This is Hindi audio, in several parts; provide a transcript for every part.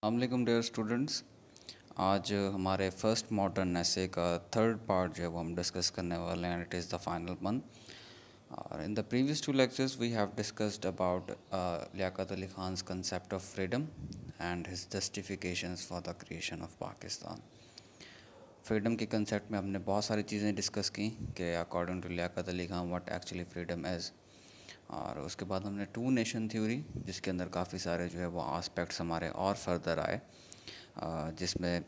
अस्सलाम डियर स्टूडेंट्स। आज हमारे फर्स्ट मॉडर्न ऐसे का थर्ड पार्ट जो है वो हम डिस्कस करने वाले हैं। It is the final one. और in the previous two lectures we have discussed about Liaquat Ali Khan's concept of freedom and his justifications for the creation of Pakistan. Freedom के कंसेप्ट में हमने बहुत सारी चीज़ें डिस्कस की कि according to Liaquat Ali Khan what actually freedom is. और उसके बाद हमने टू नेशन थ्योरी, जिसके अंदर काफ़ी सारे जो है वो आस्पेक्ट्स हमारे और फर्दर आए, जिसमें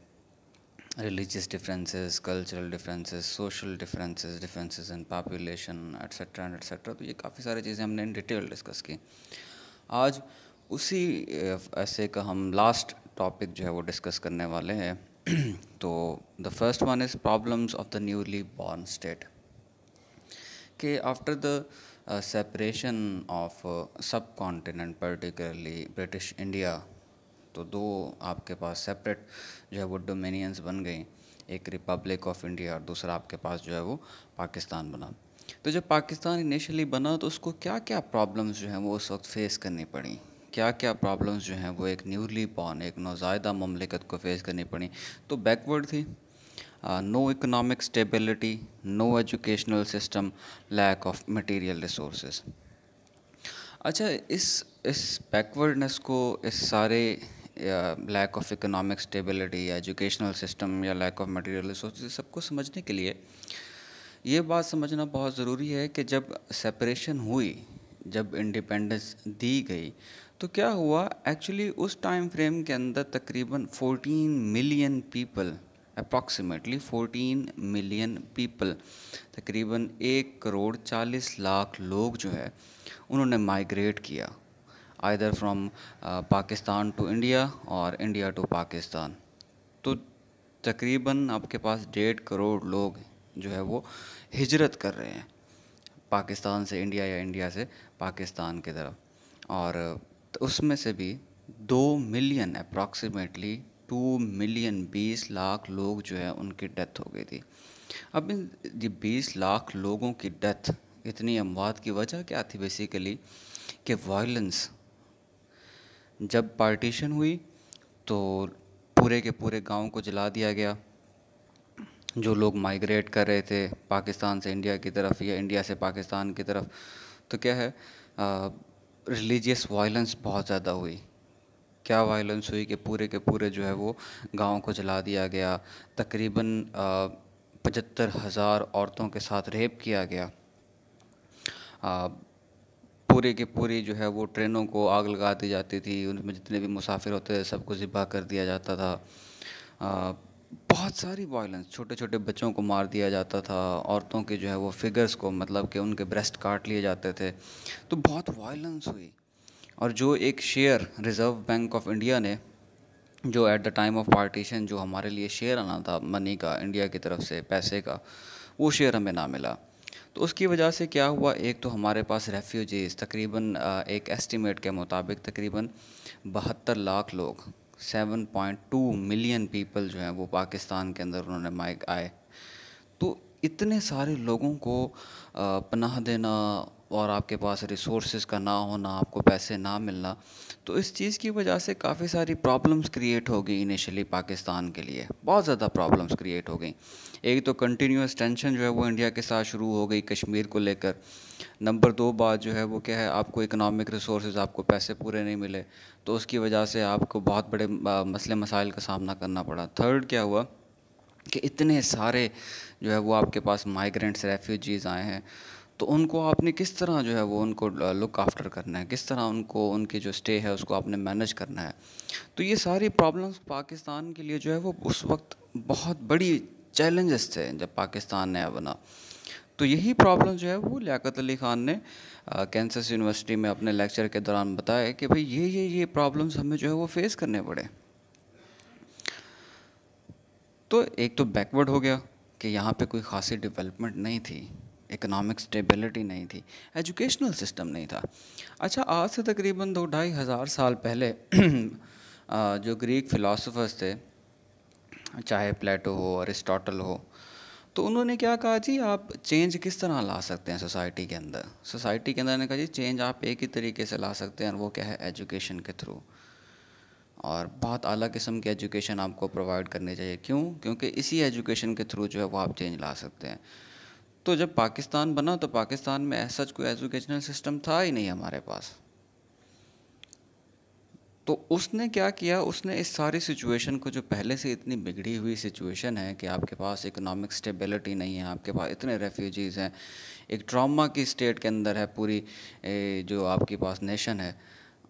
religious differences, cultural differences, social differences, differences in population etcetera and etcetera. तो ये काफ़ी सारी चीज़ें हमने इन डिटेल डिस्कस की। आज उसी ऐसे का हम लास्ट टॉपिक जो है वो डिस्कस करने वाले हैं। तो the first one is problems of the newly born state. कि आफ्टर द सेपरेशन ऑफ सब कॉन्टिनेंट, पर्टिकुलरली ब्रिटिश इंडिया, तो दो आपके पास सेपरेट जो है वो डोमिनियंस बन गई। एक रिपब्लिक ऑफ इंडिया और दूसरा आपके पास जो है वो पाकिस्तान बना। तो जब पाकिस्तान इनिशियली बना तो उसको क्या क्या प्रॉब्लम्स जो हैं वो उस वक्त फेस करनी पड़ी, क्या क्या प्रॉब्लम्स जो हैं वो एक न्यूली बॉर्न, एक नौज़ायदा ममलिकत को फेस करनी पड़ी। तो बैकवर्ड थी, no economic stability, no educational system, lack of material resources। अच्छा, इस बैकवर्डनेस को, इस सारे लैक ऑफ इकोनॉमिक स्टेबिलिटी या एजुकेशनल सिस्टम या लैक ऑफ मटेरियल रिसोर्सेज, सबको समझने के लिए ये बात समझना बहुत ज़रूरी है कि जब सेपरेशन हुई, जब इंडिपेंडेंस दी गई, तो क्या हुआ एक्चुअली उस टाइम फ्रेम के अंदर तकरीबन 14 million people, approximately 14 million people, तकरीबन 1 करोड़ 40 लाख लोग जो है उन्होंने माइग्रेट किया, either from Pakistan to India और इंडिया टू पाकिस्तान। तो तकरीबन आपके पास 1.5 करोड़ लोग जो है वो हिजरत कर रहे हैं पाकिस्तान से इंडिया या इंडिया से पाकिस्तान की तरफ। और उसमें से भी 2 मिलियन, अप्रॉक्सीमेटली 2 मिलियन 20 लाख लोग जो है उनकी डेथ हो गई थी। अब इन ये 20 लाख लोगों की डेथ, इतनी अमवात की वजह क्या थी? बेसिकली कि वायलेंस। जब पार्टीशन हुई तो पूरे के पूरे गांव को जला दिया गया। जो लोग माइग्रेट कर रहे थे पाकिस्तान से इंडिया की तरफ या इंडिया से पाकिस्तान की तरफ, तो क्या है, रिलीजियस वायलेंस बहुत ज़्यादा हुई। क्या वायलेंस हुई कि पूरे के पूरे जो है वो गांव को जला दिया गया। तकरीबन 75,000 औरतों के साथ रेप किया गया। पूरे के पूरी जो है वो ट्रेनों को आग लगा दी जाती थी, उनमें जितने भी मुसाफिर होते थे सबको ज़िबा कर दिया जाता था। बहुत सारी वायलेंस, छोटे छोटे बच्चों को मार दिया जाता था, औरतों के जो है वो फिगर्स को, मतलब कि उनके ब्रेस्ट काट लिए जाते थे। तो बहुत वायलेंस हुई। और जो एक share reserve bank of India ने, जो at the time of partition जो हमारे लिए शेयर आना था मनी का, इंडिया की तरफ से पैसे का, वो शेयर हमें ना मिला। तो उसकी वजह से क्या हुआ, एक तो हमारे पास रेफ्यूजीज़ तकरीबन एक एस्टीमेट के मुताबिक तकरीबन 72 लाख लोग, 7.2 मिलियन पीपल जो हैं वो पाकिस्तान के अंदर उन्होंने माइक आए। तो इतने सारे लोगों को पनाह देना और आपके पास रिसोर्सेज का ना होना, आपको पैसे ना मिलना, तो इस चीज़ की वजह से काफ़ी सारी प्रॉब्लम्स क्रिएट हो गई इनिशियली पाकिस्तान के लिए। बहुत ज़्यादा प्रॉब्लम्स क्रिएट हो गई। एक तो कंटिन्यूस टेंशन जो है वो इंडिया के साथ शुरू हो गई कश्मीर को लेकर। नंबर 2 बात जो है वो क्या है, आपको इकोनॉमिक रिसोर्सेज, आपको पैसे पूरे नहीं मिले, तो उसकी वजह से आपको बहुत बड़े मसले मसाइल का सामना करना पड़ा। थर्ड क्या हुआ कि इतने सारे जो है वो आपके पास माइग्रेंट्स, रेफ्यूजीज़ आए हैं, तो उनको आपने किस तरह जो है वो उनको लुक आफ्टर करना है, किस तरह उनको, उनकी जो स्टे है उसको आपने मैनेज करना है। तो ये सारी प्रॉब्लम्स पाकिस्तान के लिए जो है वो उस वक्त बहुत बड़ी चैलेंजेस थे जब पाकिस्तान नया बना। तो यही प्रॉब्लम जो है वो लियाकत अली ख़ान ने कैंसस यूनिवर्सिटी में अपने लेक्चर के दौरान बताया कि भाई ये प्रॉब्लम्स हमें जो है वो फेस करने पड़े। तो एक तो बैकवर्ड हो गया कि यहाँ पे कोई ख़ासी डेवलपमेंट नहीं थी, इकोनॉमिक स्टेबिलिटी नहीं थी, एजुकेशनल सिस्टम नहीं था। अच्छा, आज से तकरीबन 2-2.5 हज़ार साल पहले जो ग्रीक फ़िलासफ़र्स थे, चाहे प्लेटो हो, अरिस्टोटल हो, तो उन्होंने क्या कहा जी, आप चेंज किस तरह ला सकते हैं सोसाइटी के अंदर। सोसाइटी के अंदर ने कहा जी, चेंज आप एक ही तरीके से ला सकते हैं, और वो क्या है, एजुकेशन के थ्रू। और बहुत आला किस्म की एजुकेशन आपको प्रोवाइड करनी चाहिए। क्यों? क्योंकि इसी एजुकेशन के थ्रू जो है वो आप चेंज ला सकते हैं। तो जब पाकिस्तान बना तो पाकिस्तान में ऐसा कोई एजुकेशनल सिस्टम था ही नहीं हमारे पास। तो उसने क्या किया, उसने इस सारी सिचुएशन को, जो पहले से इतनी बिगड़ी हुई सिचुएशन है कि आपके पास इकोनॉमिक स्टेबिलिटी नहीं है, आपके पास इतने रेफ्यूजीज़ हैं, एक ट्रॉमा की स्टेट के अंदर है पूरी जो आपके पास नेशन है,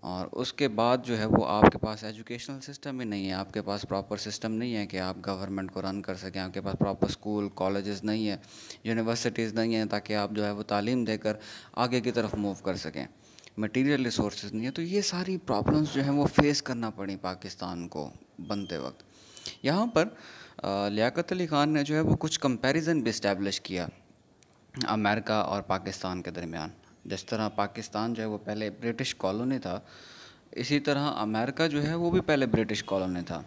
और उसके बाद जो है वो आपके पास एजुकेशनल सिस्टम ही नहीं है, आपके पास प्रॉपर सिस्टम नहीं है कि आप गवर्नमेंट को रन कर सकें, आपके पास प्रॉपर स्कूल कॉलेजेस नहीं है, यूनिवर्सिटीज़ नहीं है ताकि आप जो है वो तालीम देकर आगे की तरफ मूव कर सकें, मटेरियल रिसोर्सेज नहीं है। तो ये सारी प्रॉब्लम्स जो हैं वो फेस करना पड़ी पाकिस्तान को बनते वक्त। यहाँ पर लियाकत अली ख़ान ने जो है वो कुछ कंपैरिजन भी इस्टेब्लिश किया अमेरिका और पाकिस्तान के दरमियान। जिस तरह पाकिस्तान जो है वो पहले ब्रिटिश कॉलोनी था, इसी तरह अमेरिका जो है वो भी पहले ब्रिटिश कॉलोनी था।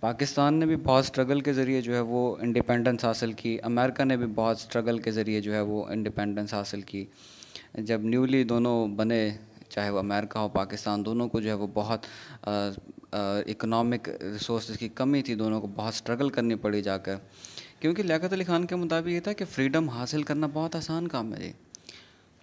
पाकिस्तान ने भी बहुत स्ट्रगल के ज़रिए जो है वो इंडिपेंडेंस हासिल की, अमेरिका ने भी बहुत स्ट्रगल के ज़रिए जो है वो इंडिपेंडेंस हासिल की। जब न्यूली दोनों बने, चाहे वो अमेरिका हो पाकिस्तान, दोनों को जो है वो बहुत इकोनॉमिक रिसोर्स की कमी थी, दोनों को बहुत स्ट्रगल करनी पड़ी जाकर। क्योंकि लियाकत अली ख़ान के मुताबिक ये था कि फ़्रीडम हासिल करना बहुत आसान काम है जी,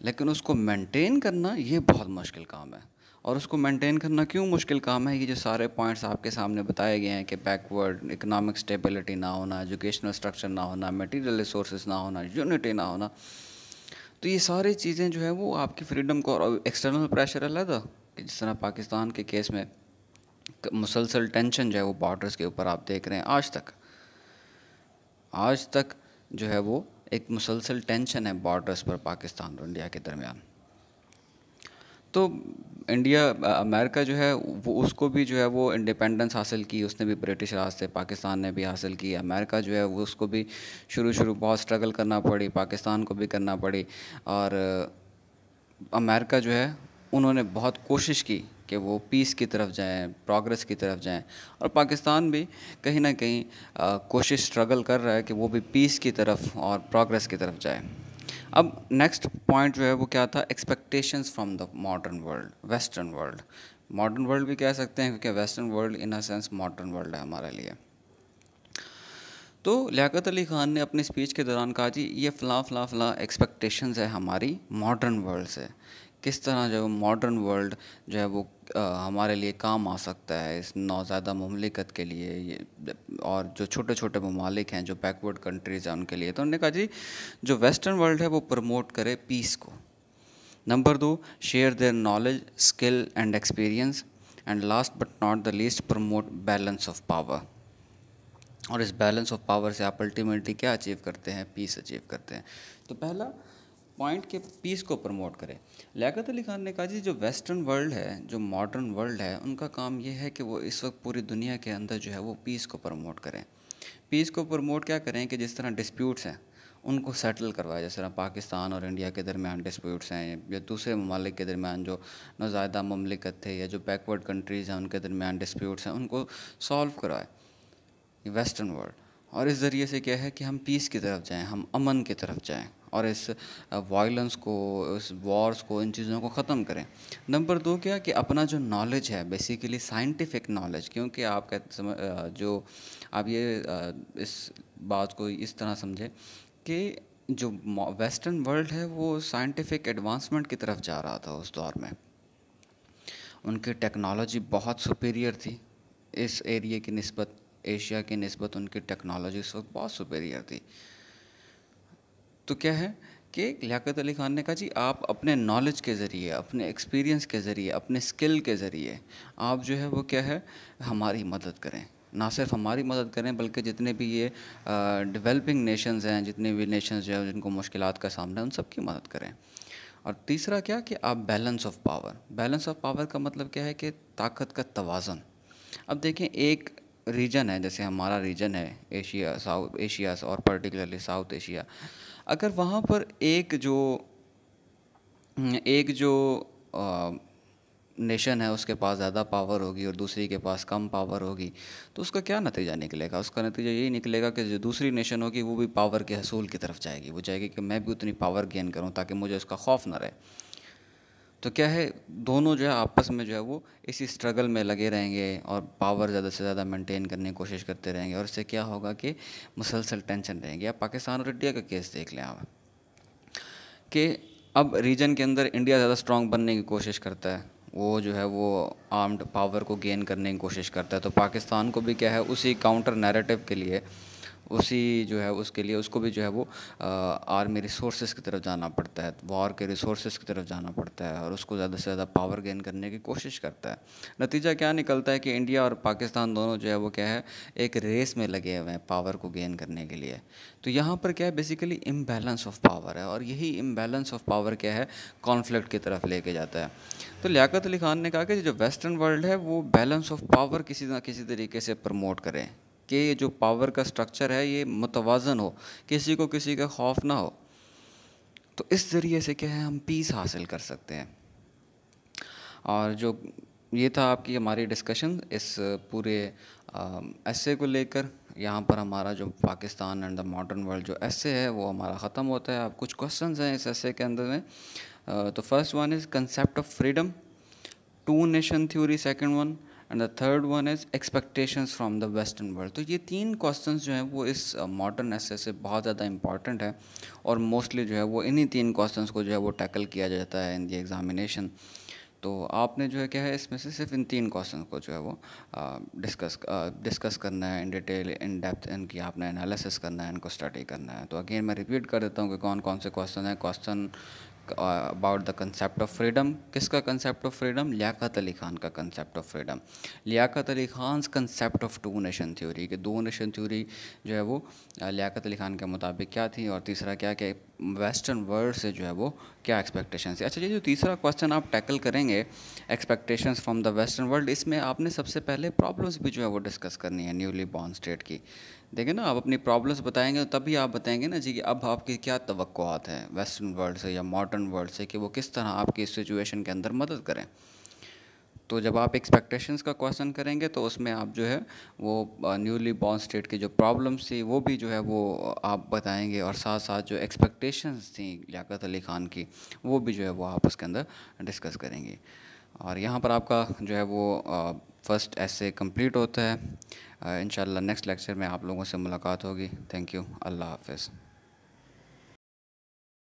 लेकिन उसको मेंटेन करना ये बहुत मुश्किल काम है। और उसको मेंटेन करना क्यों मुश्किल काम है? ये जो सारे पॉइंट्स आपके सामने बताए गए हैं कि बैकवर्ड, इकोनॉमिक स्टेबिलिटी ना होना, एजुकेशनल स्ट्रक्चर ना होना, मटेरियल रिसोर्सेज ना होना, यूनिटी ना होना, तो ये सारी चीज़ें जो है वो आपकी फ्रीडम को, और एक्सटर्नल प्रेशर अलग था कि जिस तरह पाकिस्तान के केस में मुसलसल टेंशन जो है वो बॉर्डर्स के ऊपर आप देख रहे हैं आज तक जो है वो एक मुसलसल टेंशन है बॉर्डर्स पर पाकिस्तान और इंडिया के दरमियान। तो इंडिया, अमेरिका जो है वो, उसको भी जो है वो इंडिपेंडेंस हासिल की, उसने भी ब्रिटिश राज से, पाकिस्तान ने भी हासिल की। अमेरिका जो है वो, उसको भी शुरू बहुत स्ट्रगल करना पड़ी, पाकिस्तान को भी करना पड़ी। और अमेरिका जो है उन्होंने बहुत कोशिश की कि वो पीस की तरफ जाएं, प्रोग्रेस की तरफ जाएं, और पाकिस्तान भी कहीं ना कहीं कोशिश, स्ट्रगल कर रहा है कि वो भी पीस की तरफ और प्रोग्रेस की तरफ जाए। अब नेक्स्ट पॉइंट जो है वो क्या था? Expectations from the modern world, western world. Modern world भी कह सकते हैं क्योंकि western world in a sense modern world है हमारे लिए। तो लियाकत अली ख़ान ने अपनी स्पीच के दौरान कहा, जी ये फ़लाँ एक्सपेक्टेशंस है हमारी मॉडर्न वर्ल्ड से, किस तरह जो मॉडर्न वर्ल्ड जो है वो हमारे लिए काम आ सकता है इस नौज़ादा मुमलिकत के लिए, ये और जो छोटे छोटे ममालिक हैं, जो बैकवर्ड कंट्रीज़ हैं उनके लिए। तो उन्होंने कहा जी जो वेस्टर्न वर्ल्ड है वो प्रमोट करे पीस को। Number 2, share their knowledge, skill and experience, and last but not the least promote balance of power. और इस बैलेंस ऑफ पावर से आप अल्टीमेटली क्या अचीव करते हैं? पीस अचीव करते हैं। तो पहला पॉइंट के पीस को प्रमोट करें। लियाकत अली ख़ान ने कहा जी जो वेस्टर्न वर्ल्ड है, जो मॉडर्न वर्ल्ड है, उनका काम ये है कि वो इस वक्त पूरी दुनिया के अंदर जो है वो पीस को प्रमोट करें। पीस को प्रमोट क्या करें कि जिस तरह डिस्प्यूट्स हैं उनको सेटल करवाए, जिस तरह पाकिस्तान और इंडिया के दरमियान डिस्प्यूट्स हैं, या दूसरे ममालिक के दरमियान जो नौज़ायदा ममलिकत थे या जो बैकवर्ड कंट्रीज़ हैं उनके दरमियान डिस्प्यूट्स हैं, उनको सॉल्व करवाए वेस्टर्न वर्ल्ड। और इस ज़रिए से क्या है कि हम पीस की तरफ जाएं, हम अमन की तरफ जाएं, और इस वायलेंस को, इस वॉर्स को, इन चीज़ों को ख़त्म करें। नंबर 2 क्या कि अपना जो नॉलेज है, बेसिकली साइंटिफिक नॉलेज, क्योंकि आप जो आप ये इस बात को इस तरह समझें कि जो वेस्टर्न वर्ल्ड है वो साइंटिफिक एडवांसमेंट की तरफ जा रहा था उस दौर में। उनकी टेक्नोलॉजी बहुत सुपीरियर थी इस एरिया की निस्बत, एशिया की निस्बत उनकी टेक्नोलॉजी उस वक्त बहुत सुपीरियर थी। तो क्या है कि लियाकत अली ख़ान ने कहा जी आप अपने नॉलेज के ज़रिए, अपने एक्सपीरियंस के ज़रिए, अपने स्किल के ज़रिए आप जो है वो क्या है हमारी मदद करें। ना सिर्फ हमारी मदद करें बल्कि जितने भी ये डेवलपिंग नेशंस हैं, जितने भी नेशंस जो है जिनको मुश्किलात का सामना है, उन सब की मदद करें। और तीसरा क्या कि आप balance of power. Balance of power का मतलब क्या है कि ताकत का तवाज़न। अब देखें एक रीजन है, जैसे हमारा रीजन है एशिया, साउथ एशिया और पर्टिकुलरली साउथ एशिया, अगर वहाँ पर एक जो नेशन है उसके पास ज़्यादा पावर होगी और दूसरी के पास कम पावर होगी, तो उसका क्या नतीजा निकलेगा? उसका नतीजा यही निकलेगा कि जो दूसरी नेशन होगी वो भी पावर के हसूल की तरफ जाएगी, वो चाहेगी कि मैं भी उतनी पावर गेन करूँ ताकि मुझे उसका खौफ ना रहे। तो क्या है, दोनों जो है आपस में जो है वो इसी स्ट्रगल में लगे रहेंगे और पावर ज़्यादा से ज़्यादा मेंटेन करने की कोशिश करते रहेंगे, और इससे क्या होगा कि मुसलसल टेंशन रहेगी। आप पाकिस्तान और इंडिया का केस देख लें आप, कि अब रीजन के अंदर इंडिया ज़्यादा स्ट्रांग बनने की कोशिश करता है, वो जो है वो आर्म्ड पावर को गेन करने की कोशिश करता है, तो पाकिस्तान को भी क्या है उसी काउंटर नैरेटिव के लिए, उसी जो है उसके लिए उसको भी जो है वो आर्मी रिसोर्सेज की तरफ जाना पड़ता है, वॉर के रिसोर्सेज की तरफ जाना पड़ता है, और उसको ज़्यादा से ज़्यादा पावर गेन करने की कोशिश करता है। नतीजा क्या निकलता है कि इंडिया और पाकिस्तान दोनों जो है वो क्या है एक रेस में लगे हुए हैं पावर को गेन करने के लिए। तो यहाँ पर क्या है बेसिकली इम्बैलेंस ऑफ पावर है, और यही इम्बैलेंस ऑफ पावर क्या है कॉन्फ्लिक्ट की तरफ लेके जाता है। तो लियाकत अली खान ने कहा कि जो वेस्टर्न वर्ल्ड है वो बैलेंस ऑफ पावर किसी ना किसी तरीके से प्रमोट करे, कि ये जो पावर का स्ट्रक्चर है ये मुतवाज़न हो, किसी को किसी का खौफ ना हो। तो इस ज़रिए से क्या है हम पीस हासिल कर सकते हैं। और जो ये था आपकी हमारी डिस्कशन इस पूरे एसे को लेकर। यहाँ पर हमारा जो Pakistan and the modern world जो एसे है वो हमारा ख़त्म होता है। अब कुछ क्वेश्चंस हैं इस एसे के अंदर में। तो first one is concept of freedom, two nation theory second one, and the third one is expectations from the western world. तो ये तीन क्वेश्चंस जो हैं वो इस मॉडर्न एसे से बहुत ज़्यादा इंपॉर्टेंट है, और मोस्टली जो है वो इन्हीं तीन क्वेश्चंस को जो है वो टैकल किया जाता है इन दी एग्जामिनेशन। तो आपने जो है क्या है इसमें से सिर्फ इन तीन क्वेश्चन को जो है वो डिस्कस करना है इन डिटेल, इन डेप्थ, इनकी आपने एनालिसिस करना है, इनको स्टडी करना है। तो अगेन मैं रिपीट कर देता हूँ कि कौन कौन से क्वेश्चन हैं। Question about the concept of freedom, किसका concept of freedom? Liaquat Ali Khan का concept of freedom. Liaquat Ali Khan concept of two nation theory, कि दो नेशन थ्योरी जो है वो लियाकत अली खान के मुताबिक क्या थी, और तीसरा क्या कि वेस्टर्न वर्ल्ड से जो है वो क्या एक्सपेक्टेशंस है। अच्छा, ये जो तीसरा क्वेश्चन आप टैकल करेंगे expectations from the western world, इसमें आपने सबसे पहले प्रॉब्लम्स भी जो है वो डिस्कस करनी है न्यूली बॉर्न स्टेट की। देखिए ना, आप अपनी प्रॉब्लम्स बताएंगे तभी आप बताएंगे ना जी कि अब आपकी क्या तवक्कुआत हैं वेस्टर्न वर्ल्ड से या मॉडर्न वर्ल्ड से, कि वो किस तरह आपकी इस सिचुएशन के अंदर मदद करें। तो जब आप एक्सपेक्टेशंस का क्वेश्चन करेंगे तो उसमें आप जो है वो न्यूली बॉर्न स्टेट की जो प्रॉब्लम्स थी वो भी जो है वो आप बताएंगे, और साथ साथ जो एक्सपेक्टेशंस थी लियाकत अली ख़ान की वो भी जो है वो आप उसके अंदर डिस्कस करेंगे। और यहाँ पर आपका जो है वो फर्स्ट ऐसे कंप्लीट होता है। इंशाल्लाह नेक्स्ट लेक्चर में आप लोगों से मुलाकात होगी। थैंक यू, अल्लाह हाफ़िज़।